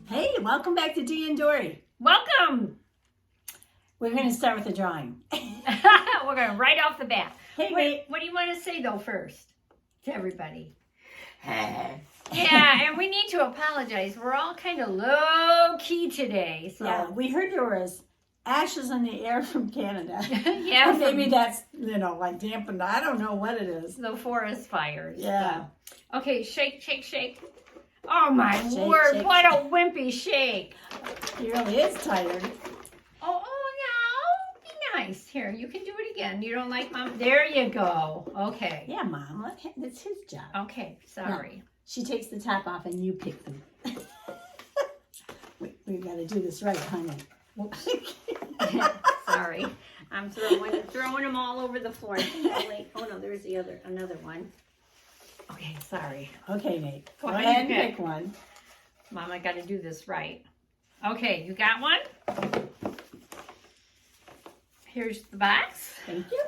Hey, welcome back to Dee and Dory. Welcome. We're going to start with a drawing. We're going to right off the bat. Hey, Wait, what do you want to say though first to everybody? Hey. Yeah, and we need to apologize. We're all kind of low key today. So Yeah, we heard there was ashes in the air from Canada. yeah, And maybe that's, like dampened. I don't know what it is. the forest fires. Yeah. So. Okay, shake, shake, shake. Oh my Shake, word, shake, what shake. a wimpy shake. He really is tired. Oh, no, be nice. Here, you can do it again. You don't like Mom? There you go. Okay. Yeah, Mom, that's his job. Okay, sorry. No, she takes the top off and you pick them. we got to do this right, honey. Whoops. Sorry. I'm throwing them all over the floor. Oh no, there's another one. Okay, sorry. Okay, Nate. Go Go ahead and ahead. pick one. Mom, I got to do this right. Okay, you got one? Here's the box. Thank you.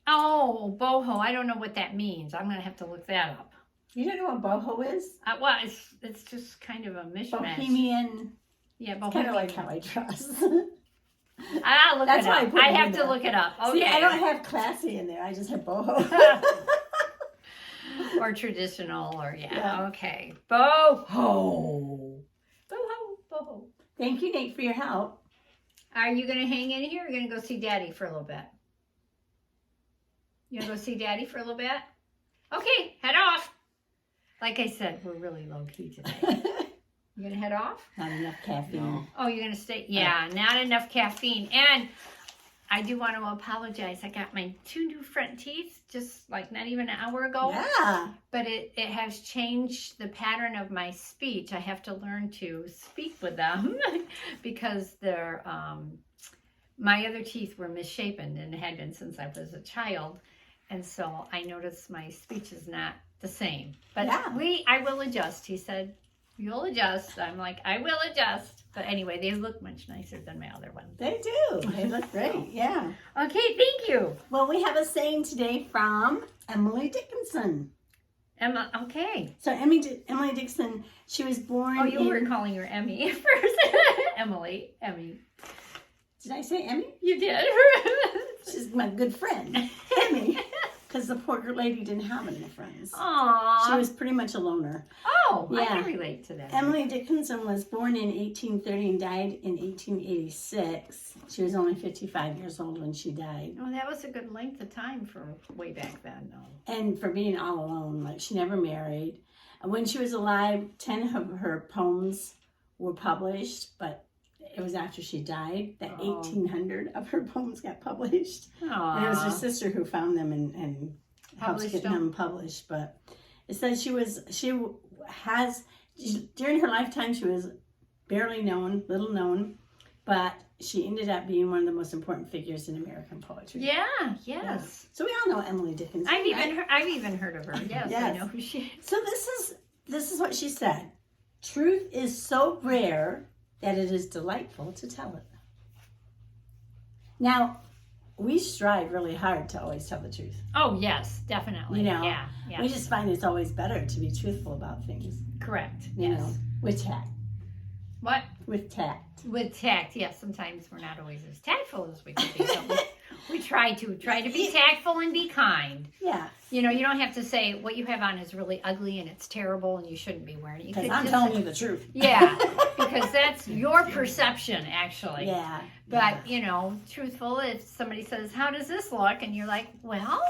Oh, boho. I don't know what that means. I'm going to have to look that up. You don't know what boho is? Well, it's just kind of a mishmash. Bohemian. Yeah, It's bohemian. kind of like how I dress. I'll look That's it why I up. put I it have in to there. look it up. Okay. See, I don't have classy in there. I just have boho. Or traditional, or Yeah. Okay. Boho. Boho. Thank you, Nate, for your help. Are you going to hang in here or are you going to go see Daddy for a little bit? You going to go see Daddy for a little bit? Okay, head off. Like I said, we're really low-key today. You going to head off? Not enough caffeine. No. Oh, you're going to stay? Yeah, not enough caffeine. And I do want to apologize. I got my 2 new front teeth just like not even an hour ago. Yeah. But it has changed the pattern of my speech. I have to learn to speak with them because they're my other teeth were misshapen and had been since I was a child. And so I noticed my speech is not the same. But Yeah. I will adjust. He said, you'll adjust. I'm like, I will adjust. But anyway, they look much nicer than my other ones. They do. They look great. Yeah. Okay, thank you. Well, we have a saying today from Emily Dickinson. Emma, okay. So Emily Dickinson, she was born Oh, you in... were calling her Emmy first. Emily. Did I say Emmy? You did. She's my good friend, Emmy. Because the poor lady didn't have any friends. Aww. She was pretty much a loner. Oh, I Yeah. can relate to that. Emily Dickinson was born in 1830 and died in 1886. She was only 55 years old when she died. Oh, that was a good length of time for way back then, though. And for being all alone, like she never married. When she was alive, 10 of her poems were published, but it was after she died that 1,800 of her poems got published. Aww. And it was her sister who found them and helped Published get them. them published. But it says during her lifetime, she was barely known, little known, but she ended up being one of the most important figures in American poetry. Yeah, yes. Yeah. So we all know Emily Dickinson. I've right? even heard of her. Yes, I Yes. know who she is. So this is what she said. Truth is so rare that it is delightful to tell it. Now, we strive really hard to always tell the truth. Oh, yes, definitely. Yeah. We just find it's always better to be truthful about things. Correct. You Yes. know, with tact. What? With tact. With tact, yes. Sometimes we're not always as tactful as we could be, but we try to be tactful and be kind. Yeah. You know, you don't have to say what you have on is really ugly and it's terrible and you shouldn't be wearing it. You Because could I'm just telling say- you the truth. Yeah, because that's your perception, actually. Yeah. But, you know, truthful, if somebody says, how does this look? And you're like, well,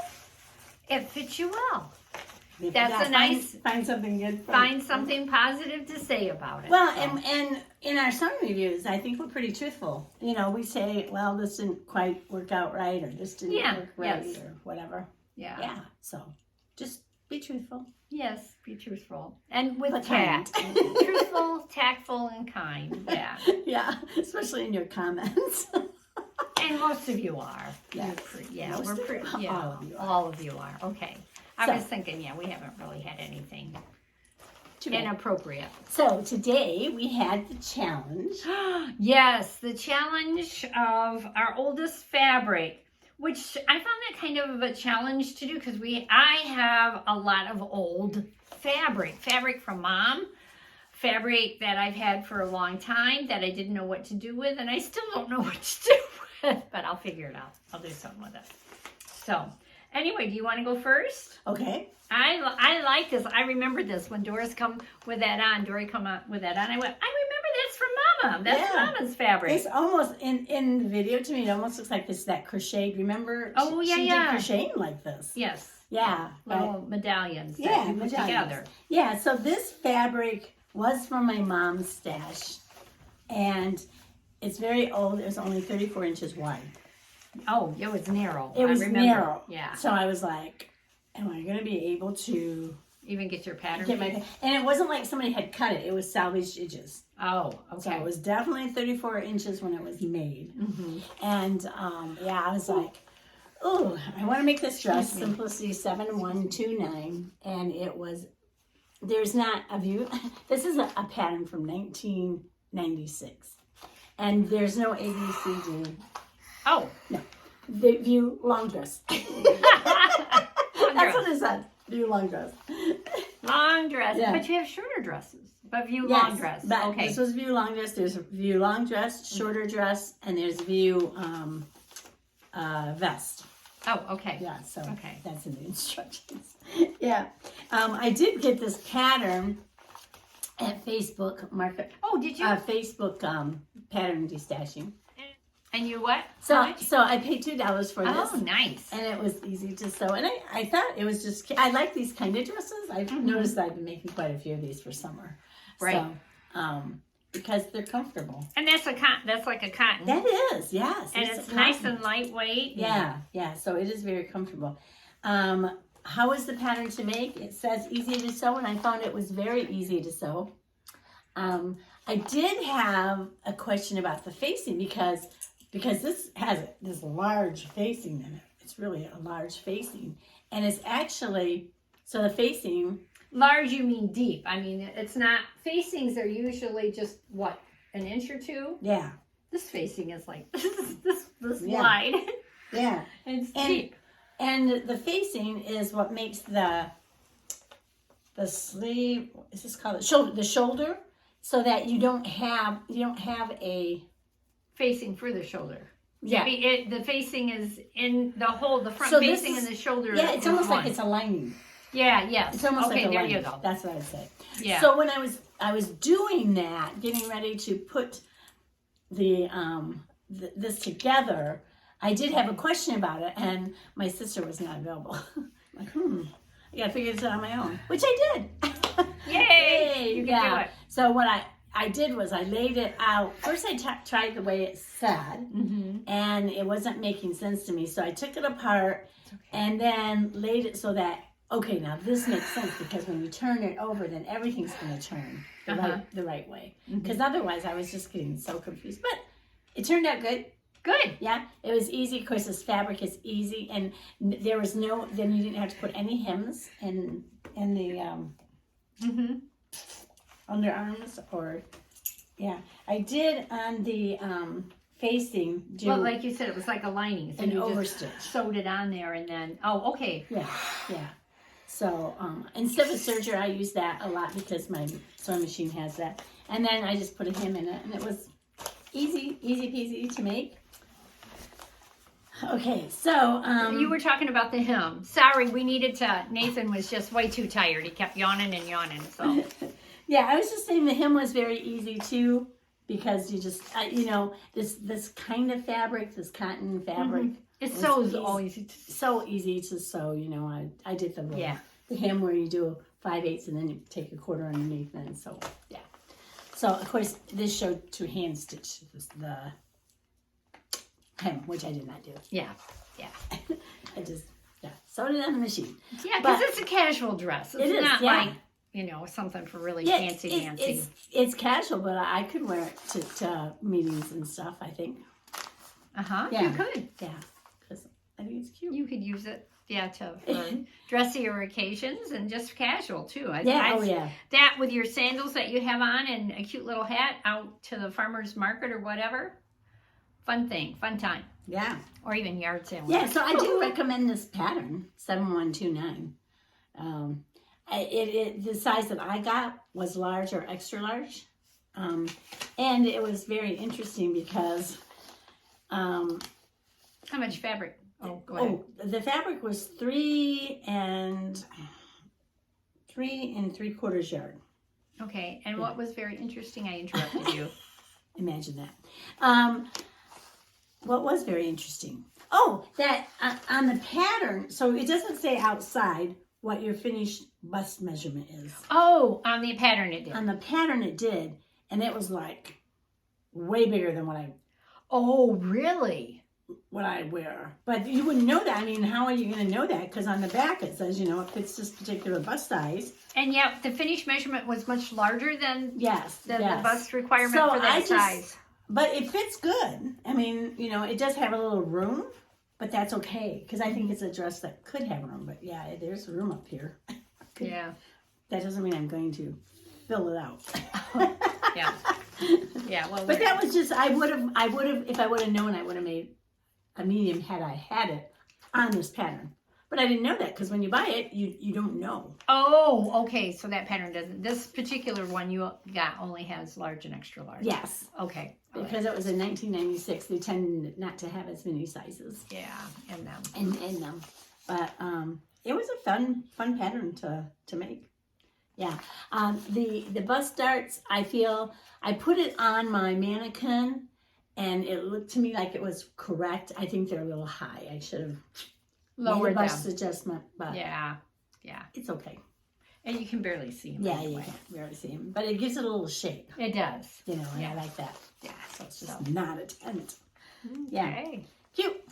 it fits you well. If That's you a nice- find something good. Find something positive to say about it. Well, So, and in our song reviews, I think we're pretty truthful. You know, we say, well, this didn't quite work out right, or this didn't Yeah, work right, yes. or whatever. yeah. Yeah. So just be truthful. Yes, be truthful. And with But tact. kind. Truthful, tactful, and kind. Yeah. Yeah, especially in your comments. And most of you are. Yes. Yeah, Most we're of you pretty. are. Yeah, All of you are. all of you are. Okay. I So- was thinking, yeah, we haven't really had anything Too bad. inappropriate. So today we had the challenge. Yes, the challenge of our oldest fabric. which I found that kind of a challenge to do because I have a lot of old fabric from Mom, fabric that I've had for a long time that I didn't know what to do with, and I still don't know what to do with, but I'll figure it out. I'll do something with it. So anyway, do you want to go first? Okay. I like this. I remember this when Doris come with that on. Dory come on with that on. I went, I remember that's from Mama. That's Mama's fabric. It's almost, in the video to me, it almost looks like this, that crocheted. Remember? Oh, yeah, she yeah. did crocheting like this. Yes. Yeah. Little medallions that Yeah, you put together. Yeah, so this fabric was from my mom's stash. And it's very old. It was only 34 inches wide. Oh, it was narrow. It was I remember. narrow. Yeah. So I was like, am I going to be able to even get your pattern? get my, and it wasn't like somebody had cut it. It was salvaged edges. Oh, okay. So it was definitely 34 inches when it was made. Mm-hmm. And yeah, I was like, oh, I want to make this dress, Simplicity 7129. And it was, there's not a view. This is a pattern from 1996. And there's no ABCD. Oh. No. The view long dress. That's what it said. View long dress. Long dress. Yeah. But you have shorter dresses. But view long dress. But okay. this was view long dress. There's a view long dress, shorter dress, and there's view vest. Oh, okay. Yeah, so okay. That's in the instructions. Yeah. I did get this pattern at Facebook Market. Oh, did you? Facebook pattern destashing. And you what? So I paid $2 for this. Oh, nice. And it was easy to sew. And I thought it was just, I like these kind of dresses. I've noticed that I've been making quite a few of these for summer. Right. So, because they're comfortable. And that's like a cotton. That is, yes. And it's nice and lightweight. Yeah, yeah. So it is very comfortable. How is the pattern to make? It says easy to sew, and I found it was very easy to sew. I did have a question about the facing because this has this large facing in it. It's really a large facing. And it's actually, so the facing. Large, you mean deep. I mean, it's not, facings are usually just, what, an inch or two? Yeah. This facing is like, this wide. Yeah. It's deep. And the facing is what makes the sleeve, is this called the shoulder, so that you don't have a facing for the shoulder. Yeah. The facing is in the front so facing and the shoulder. Yeah, it's almost like it's a lining. Yeah, yes. It's almost like a there lining. You go. That's what I'd say. Yeah. So when I was doing that, getting ready to put the this together, I did have a question about it, and my sister was not available. I'm like, I gotta figure this out on my own, which I did. Yay! You can do it. So what I did was I laid it out. First I tried the way it said, and it wasn't making sense to me. So I took it apart and then laid it so that, okay, now this makes sense, because when you turn it over, then everything's going to turn the right way. Because otherwise I was just getting so confused. But it turned out good. Good. Yeah, it was easy. Of course, this fabric is easy, and there was then you didn't have to put any hems in the underarms, or I did on the facing do, well, like you said, it was like a lining, so an you overstitch. Just sewed it on there, and then okay. Yeah. So instead of a serger, I use that a lot because my sewing machine has that, and then I just put a hem in it, and it was easy peasy to make. Okay, so you were talking about the hem. Sorry, we needed to. Nathan was just way too tired. He kept yawning and yawning. So yeah, I was just saying the hem was very easy too, because you just this kind of fabric, this cotton fabric, it's so easy to sew. I did the hem where you do 5/8 and then you take a quarter underneath, and so yeah. So of course this showed to hand stitch the hem, which I did not do. Yeah. I just sewed it on the machine. Yeah, because it's a casual dress. It's not like something for really fancy. It's casual, but I could wear it to meetings and stuff, I think. Yeah. You could. Yeah, because I think it's cute. You could use it, for dressier occasions and just casual too. That with your sandals that you have on and a cute little hat out to the farmer's market or whatever. Fun thing, fun time. Yeah. Or even yard sale. Yeah, so I do recommend this pattern, 7129. The size that I got was large or extra large. And it was very interesting because... How much fabric? Oh, go ahead. The fabric was 3 3/4 yard. Okay, and what was very interesting, I interrupted you. Imagine that. What was very interesting? Oh, that on the pattern, so it doesn't say outside what your finished bust measurement is. Oh, on the pattern it did. On the pattern it did, and it was like way bigger than what I wear. But you wouldn't know that. I mean, how are you going to know that? Because on the back it says, it fits this particular bust size. And yet the finished measurement was much larger than the bust requirement for that size. But it fits good. I mean, it does have a little room, but that's okay. Because I think it's a dress that could have room. But yeah, there's room up here. Yeah. That doesn't mean I'm going to fill it out. Yeah. Yeah. Well, but that was just, I would have, if I would have known, I would have made a medium had I had it on this pattern. But I didn't know that because when you buy it, you don't know. Oh, okay. So that pattern doesn't. This particular one you got only has large and extra large. Yes. Okay. Because it was in 1996, they tended not to have as many sizes. Yeah, in them. In them. But it was a fun pattern to make. Yeah. The bust darts, I feel, I put it on my mannequin and it looked to me like it was correct. I think they're a little high. I should have lowered the bust adjustment, but yeah, it's okay. And you can barely see them. Yeah, you can barely see them, but it gives it a little shape. It does. And I like that. Yeah, so it's just not a tent. Okay. Yeah, cute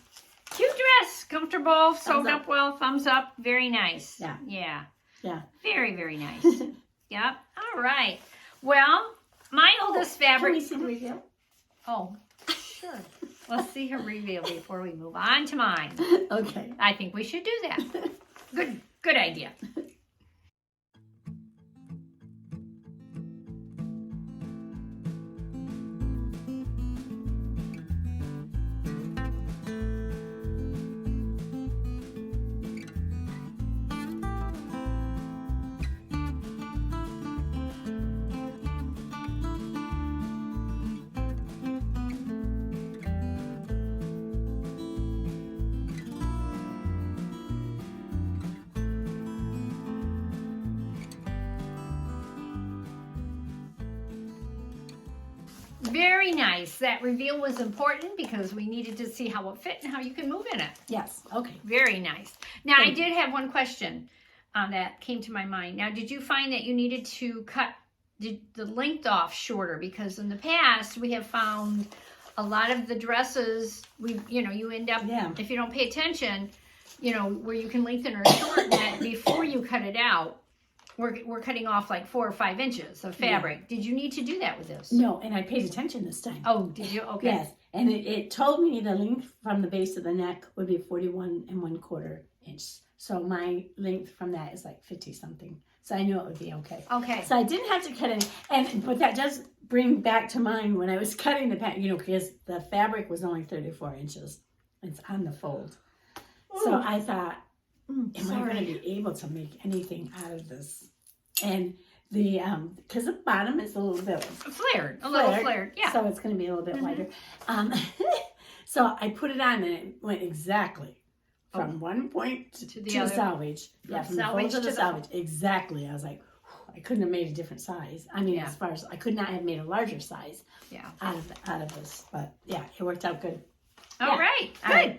dress, comfortable, sewed up well, thumbs up, very nice. Yeah. Very, very nice. Yep. All right. Well, my oldest fabric. Can we see the reveal? Oh, sure. Let's see her reveal before we move on to mine. Okay. I think we should do that. Good idea. Very nice. That reveal was important because we needed to see how it fit and how you can move in it. Yes. Okay. Very nice. Now, I did have one question that came to my mind. Now, did you find that you needed to cut the length off shorter? Because in the past, we have found a lot of the dresses, you end up, if you don't pay attention, where you can lengthen or shorten it before you cut it out. We're cutting off like 4 or 5 inches of fabric. Yeah. Did you need to do that with this? No, and I paid attention this time. Oh, did you? Okay. Yes, and it told me the length from the base of the neck would be 41 1/4 inch. So my length from that is like 50 something. So I knew it would be okay. Okay. So I didn't have to cut any, but that does bring back to mind when I was cutting the pattern, because the fabric was only 34 inches. It's on the fold. Ooh. So I thought, am I going to be able to make anything out of this? And the because the bottom is a little bit flared, yeah. So it's going to be a little bit wider. So I put it on and it went exactly from one point to the selvage. Yeah, from the fold to the selvage. Exactly. I was like, I couldn't have made a different size. I mean, as far as I could not have made a larger size. Out of this, but yeah, it worked out good. All right.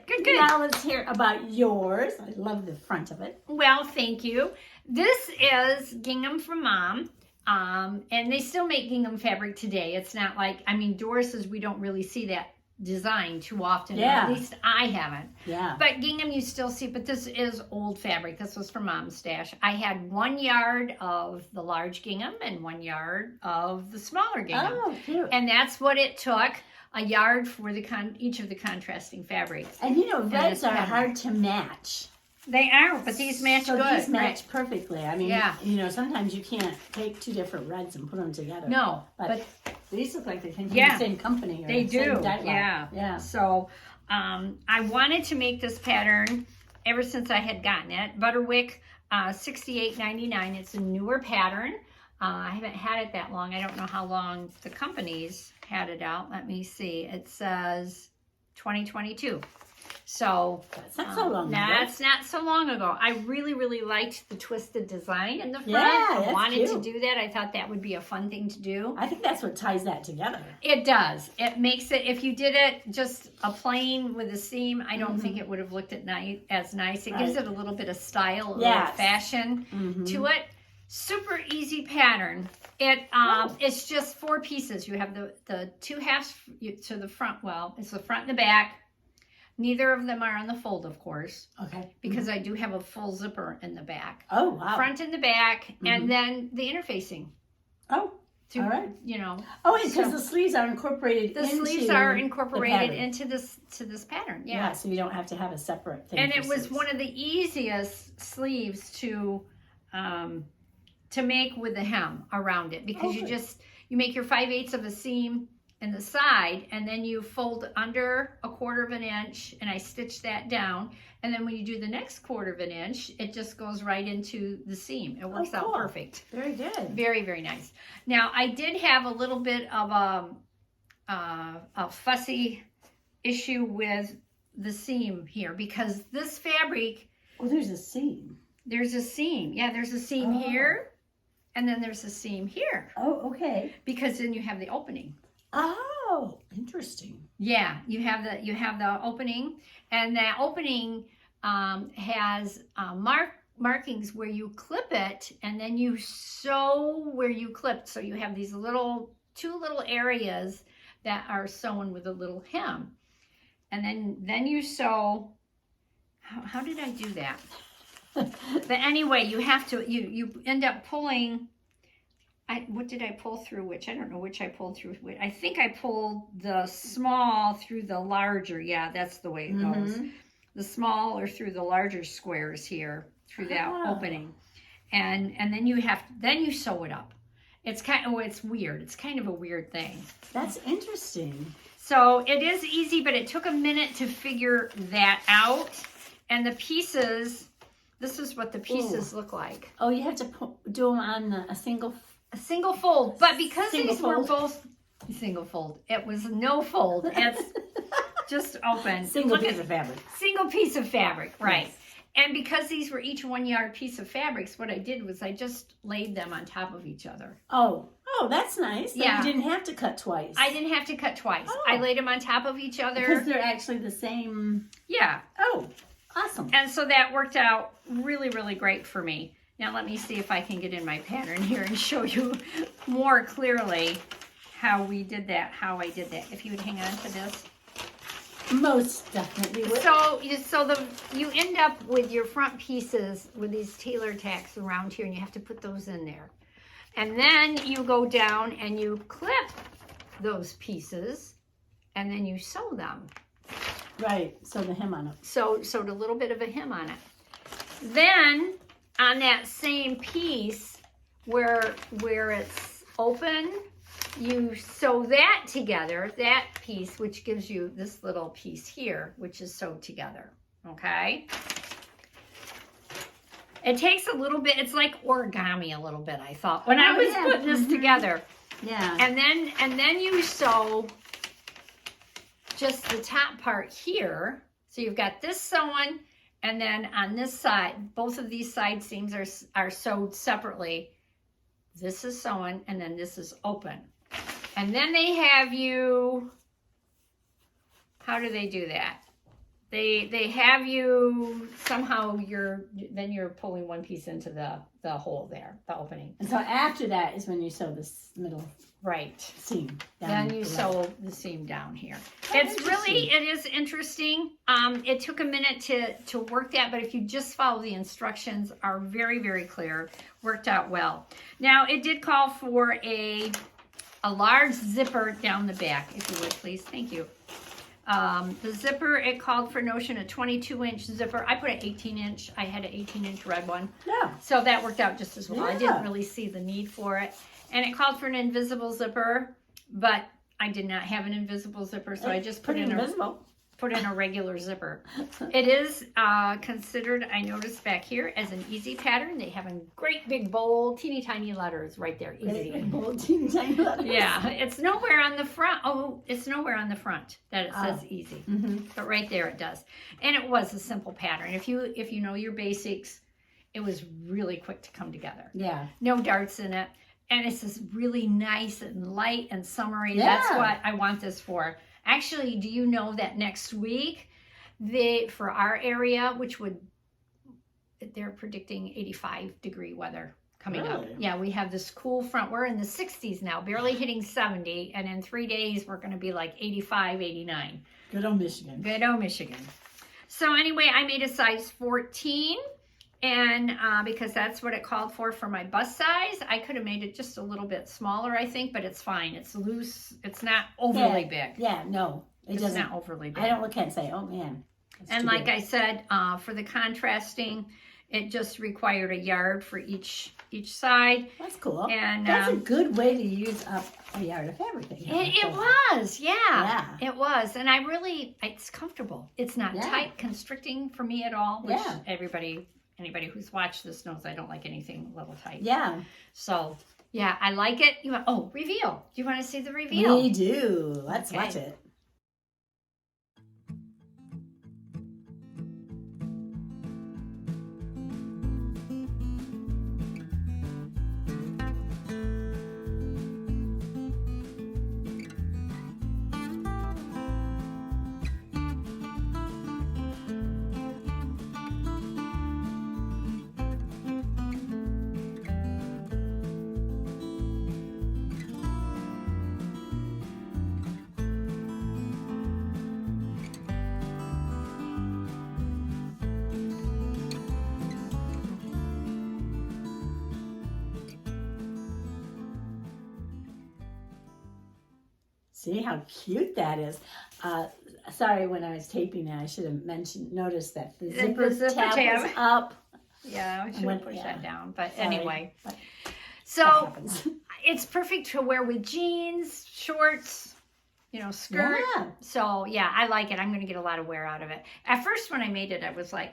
Good. Now let's hear about yours. I love the front of it. Well, thank you. This is gingham from Mom. And they still make gingham fabric today. It's not like, Doris's, we don't really see that design too often. Yeah. At least I haven't. Yeah. But gingham you still see, but this is old fabric. This was from Mom's stash. I had 1 yard of the large gingham and 1 yard of the smaller gingham. Oh, cute. And that's what it took. A yard for each of the contrasting fabrics. And reds are hard to match. They are, but these match So good. these match perfectly. I mean, Yeah. you know, sometimes you can't take two different reds and put them together. No, but these look like they came from Yeah. the same company. Or they the same do. dye lot. Yeah. Yeah. So I wanted to make this pattern ever since I had gotten it. Butterwick 6899. It's a newer pattern. I haven't had it that long. I don't know how long the company's had it out. Let me see. It says 2022. So That's not so long ago. That's not so long ago. I really, really liked the twisted design in the front. Yeah, I that's wanted cute. to do that. I thought that would be a fun thing to do. I think that's what ties that together. It does. It makes it, if you did it just a plain with a seam, I don't think it would have looked as nice. It gives it a little bit of style, a little fashion to it. Super easy pattern. It's just 4 pieces. You have the 2 halves to the front. Well, it's the front and the back. Neither of them are on the fold, of course. Okay. Because I do have a full zipper in the back. Oh, wow. Front and the back, and then the interfacing. Oh, all right. You know. Oh, wait, because the sleeves are incorporated The sleeves are incorporated into this pattern. Yeah. So you don't have to have a separate thing. And it was one of the easiest sleeves to make with the hem around it, because you make your 5/8 of a seam in the side, and then you fold under a 1/4 of an inch, and I stitch that down, and then when you do the next 1/4 of an inch, it just goes right into the seam. It works out perfect. Very good. Very, very nice. Now, I did have a little bit of a fussy issue with the seam here, because this fabric... Oh, there's a seam. There's a seam. Yeah, there's a seam here, and then there's a seam here. Oh, okay. Because then you have the opening. Oh, interesting. Yeah, you have the opening, and that opening has markings where you clip it, and then you sew where you clipped. So you have these 2 little areas that are sewn with a little hem, and then you sew. How did I do that? But anyway, you have to you end up pulling. What did I pull through which? I don't know which I pulled through which. I think I pulled the small through the larger. Yeah, that's the way it goes. The small or through the larger squares here, through that opening. And then you sew it up. It's it's weird. It's kind of a weird thing. That's interesting. So it is easy, but it took a minute to figure that out. And the pieces, this is what the pieces look like. Oh, you have to do them on a single fold, but because these were fold. both single fold, it was no fold. It's just open. Single piece of fabric. Single piece of fabric, right. Yes. And because these were each 1 yard piece of fabrics, what I did was I just laid them on top of each other. Oh, that's nice. So you didn't have to cut twice. I didn't have to cut twice. I laid them on top of each other. Because they're actually the same. Yeah. Oh, awesome. And so that worked out really, really great for me. Now let me see if I can get in my pattern here and show you more clearly how I did that. If you would hang on to this. Most definitely would. So you end up with your front pieces with these tailor tacks around here, and you have to put those in there. And then you go down and you clip those pieces, and then you sew them. Right, sew the hem on it. Sewed a little bit of a hem on it. Then on that same piece where it's open, you sew that together, that piece, which gives you this little piece here, which is sewed together, okay? It takes a little bit, it's like origami a little bit, I thought, when I was putting this together. Yeah. And then you sew just the top part here. So you've got this sewn, and then on this side, both of these side seams are sewed separately. This is sewn, and then this is open. And then they have you, how do they do that? They have you, somehow you're pulling one piece into the hole there, the opening. And so after that is when you sew this middle seam down. Then you sew the seam down here. It is interesting. It took a minute to work that, but if you just follow the instructions, are very, very clear. Worked out well. Now, it did call for a large zipper down the back, if you would, please. Thank you. The zipper, it called for notion a 22-inch zipper. I put an 18-inch. I had an 18-inch red one. Yeah. So that worked out just as well. I Yeah. didn't really see the need for it. And it called for an invisible zipper, but I did not have an invisible zipper, so I just put in a regular zipper. It is considered, I noticed back here, as an easy pattern. They have a great big bold, teeny tiny letters right there. Easy. Big, bold, teeny tiny letters. Yeah, it's nowhere on the front. Oh, it's nowhere on the front that it says easy. Mm-hmm. But right there it does. And it was a simple pattern. If you know your basics, it was really quick to come together. Yeah. No darts in it. And it's just really nice and light and summery. Yeah. That's what I want this for. Actually, do you know that next week, for our area, they're predicting 85-degree weather coming up. Yeah, we have this cool front. We're in the 60s now, barely hitting 70. And in 3 days, we're going to be like 85, 89. Good old Michigan. Good old Michigan. So anyway, I made a size 14. And because that's what it called for my bust size, I could have made it just a little bit smaller, I think, but it's fine. It's loose. It's not overly big. Yeah, no, It's doesn't. not overly big. I don't look at it and say, oh man. And like I said, for the contrasting, it just required a yard for each side. That's cool. And that's a good way to use up a yard of everything. It was, yeah. It was. And it's comfortable. It's not tight, constricting for me at all, which anybody who's watched this knows I don't like anything a little tight. Yeah. So, yeah, I like it. Reveal. Do you want to see the reveal? We do. Let's watch it. See how cute that is. Sorry, when I was taping it, I should have noticed that the zipper tab was up. Yeah, I should have pushed that down. But anyway. But so it's perfect to wear with jeans, shorts, skirt. Yeah. So yeah, I like it. I'm going to get a lot of wear out of it. At first when I made it, I was like,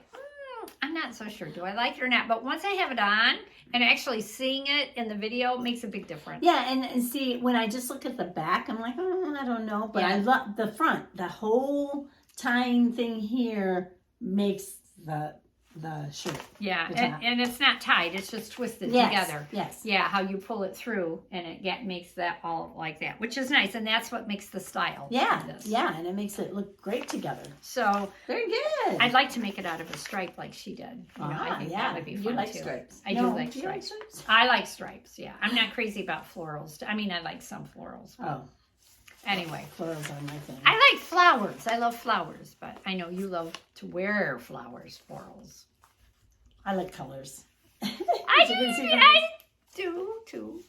I'm not so sure. Do I like it or not? But once I have it on and actually seeing it in the video makes a big difference. Yeah, and see, when I just look at the back, I'm like, I don't know. But I love the front. The whole tying thing here makes the shirt. Yeah, and it's not tied. It's just twisted together. Yes. Yeah, how you pull it through, and it makes that all like that, which is nice, and that's what makes the style. Yeah, of this. yeah, and it makes it look great together. So very good. I'd like to make it out of a stripe like she did. I think that would be fun like too. Stripes. I do like stripes. I like stripes. Yeah, I'm not crazy about florals. I mean, I like some florals. Anyway, florals are my thing. I like flowers. I love flowers, but I know you love to wear flowers, florals. I like colors. I do too.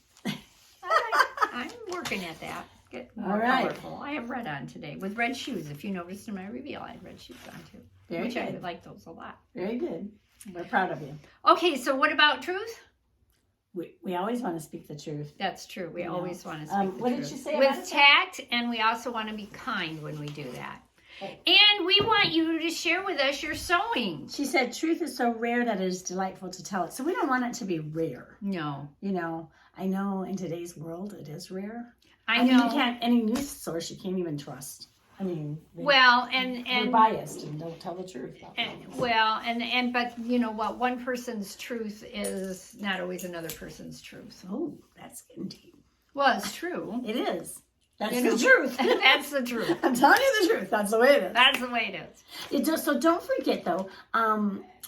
I'm working at that. Get more colorful. I have red on today with red shoes. If you noticed in my reveal, I had red shoes on too. Very good. I like those a lot. Very good. We're proud of you. Okay, so what about truth? We always want to speak the truth. That's true. We always want to speak the truth. What did you say? With tact, and we also want to be kind when we do that. And we want you to share with us your sewing. She said, truth is so rare that it is delightful to tell it. So we don't want it to be rare. No. I know in today's world it is rare. I know. You can't, any news source you can't even trust. I mean, we're biased and don't tell the truth. But you know what? One person's truth is not always another person's truth. Oh, that's getting deep. Well, it's true. It is. That's the truth. That's the truth. I'm telling you the truth. That's the way it is. That's the way it is. So don't forget, though,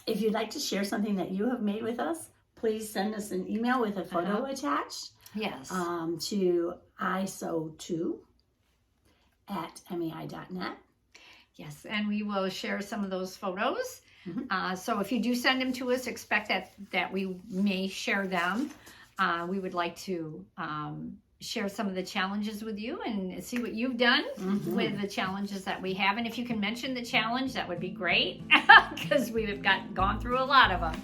if you'd like to share something that you have made with us, please send us an email with a photo attached. Yes. To isew2@mei.net. Yes, and we will share some of those photos. Mm-hmm. So if you do send them to us, expect that we may share them. We would like to share some of the challenges with you and see what you've done with the challenges that we have. And if you can mention the challenge, that would be great because we've gone through a lot of them.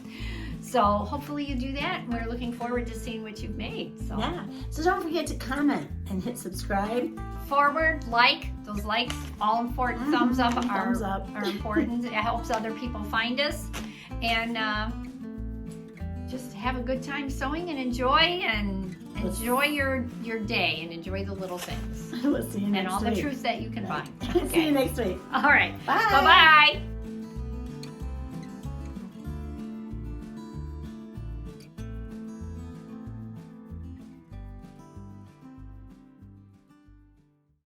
So hopefully you do that. We're looking forward to seeing what you've made. So Yeah. So don't forget to comment and hit subscribe. Forward, like, those likes, all important. Thumbs up Thumbs up. are important. It helps other people find us. And just have a good time sewing and enjoy your day and enjoy the little things We'll see you next week. and all the truths that you can find. See you next week. All right. Bye. Bye-bye.